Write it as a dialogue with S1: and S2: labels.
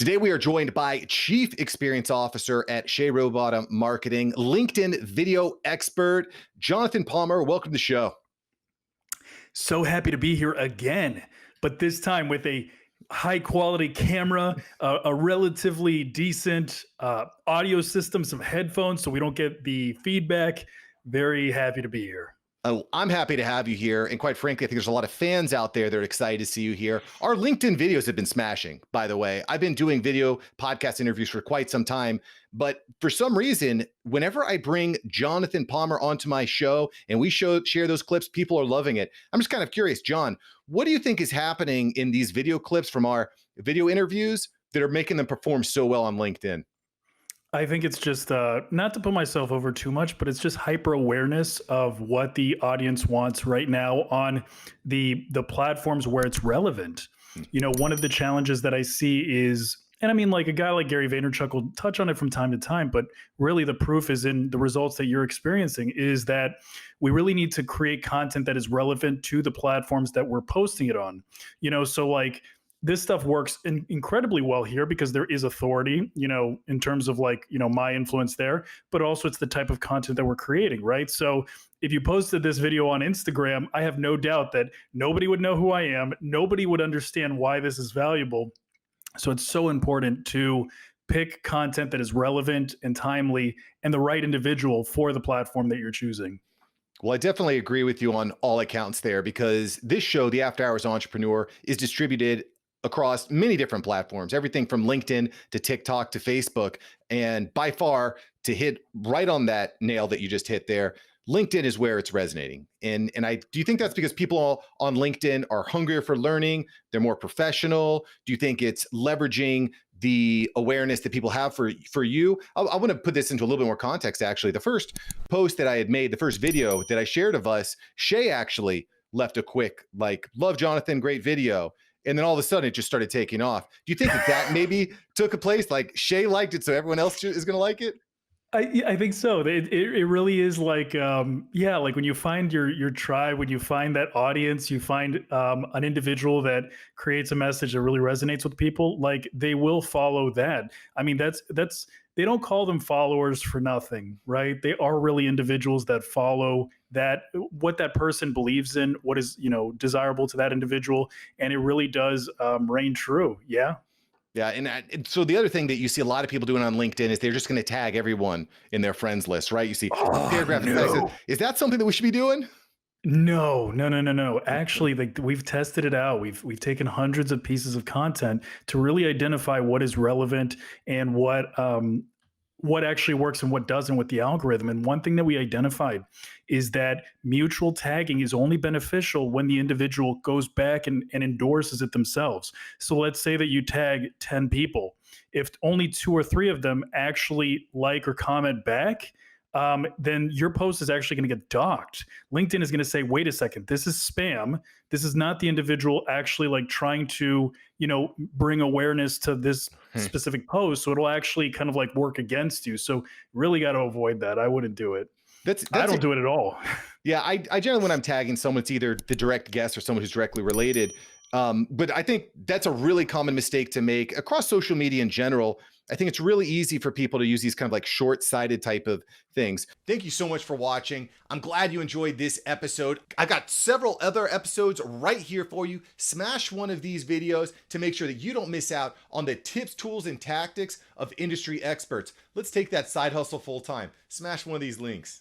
S1: Today, we are joined by Chief Experience Officer at Shea Robot Marketing, LinkedIn video expert, Jonathan Palmer. Welcome to the show.
S2: So happy to be here again, but this time with a high quality camera, a relatively decent audio system, some headphones so we don't get the feedback. Very happy to be here.
S1: Oh, I'm happy to have you here. And quite frankly, I think there's a lot of fans out there that are excited to see you here. Our LinkedIn videos have been smashing, by the way. I've been doing video podcast interviews for quite some time, but for some reason, whenever I bring Jonathan Palmer onto my show and we share those clips, people are loving it. I'm just kind of curious, John, what do you think is happening in these video clips from our video interviews that are making them perform so well on LinkedIn?
S2: I think it's just not to put myself over too much, but it's just hyper awareness of what the audience wants right now on the platforms where it's relevant. You know, one of the challenges that I see is, and I mean, like a guy like Gary Vaynerchuk will touch on it from time to time, but really the proof is in the results that you're experiencing, is that we really need to create content that is relevant to the platforms that we're posting it on. You know, so like, this stuff works incredibly well here because there is authority, you know, in terms of like, you know, my influence there, but also it's the type of content that we're creating, right? So if you posted this video on Instagram, I have no doubt that nobody would know who I am. Nobody would understand why this is valuable. So it's so important to pick content that is relevant and timely and the right individual for the platform that you're choosing.
S1: Well, I definitely agree with you on all accounts there, because this show, The After Hours Entrepreneur, is distributed across many different platforms, everything from LinkedIn to TikTok to Facebook. And by far, to hit right on that nail that you just hit there, LinkedIn is where it's resonating. And do you think that's because people on LinkedIn are hungrier for learning? They're more professional? Do you think it's leveraging the awareness that people have for you? I want to put this into a little bit more context, actually. The first post that I had made, the first video that I shared of us, Shay actually left a quick, like, love Jonathan, great video. And then all of a sudden it just started taking off. Do you think that maybe took a place? Like Shay liked it, so everyone else is going to like it?
S2: I think so. It really is like, yeah, like when you find your tribe, when you find that audience, you find an individual that creates a message that really resonates with people, like they will follow that. I mean, that's they don't call them followers for nothing, right? They are really individuals that follow that, what that person believes in, what is, you know, desirable to that individual, and it really does reign true. Yeah.
S1: Yeah. And so the other thing that you see a lot of people doing on LinkedIn is they're just going to tag everyone in their friends list, right? You see a paragraph.
S2: No.
S1: Is that something that we should be doing?
S2: No. Actually, like we've tested it out. We've taken hundreds of pieces of content to really identify what is relevant and what actually works and what doesn't with the algorithm. And one thing that we identified is that mutual tagging is only beneficial when the individual goes back and endorses it themselves. So let's say that you tag 10 people. If only 2 or 3 of them actually like or comment back, then your post is actually going to get docked. LinkedIn is going to say, wait a second, this is spam. This is not the individual actually like trying to, you know, bring awareness to this specific post. So it'll actually kind of like work against you. So really got to avoid that. I wouldn't do it. I don't do it at all.
S1: Yeah, I generally, when I'm tagging someone, it's either the direct guest or someone who's directly related. But I think that's a really common mistake to make across social media in general. I think it's really easy for people to use these kind of like short-sighted type of things. Thank you so much for watching. I'm glad you enjoyed this episode. I've got several other episodes right here for you. Smash one of these videos to make sure that you don't miss out on the tips, tools, and tactics of industry experts. Let's take that side hustle full time. Smash one of these links.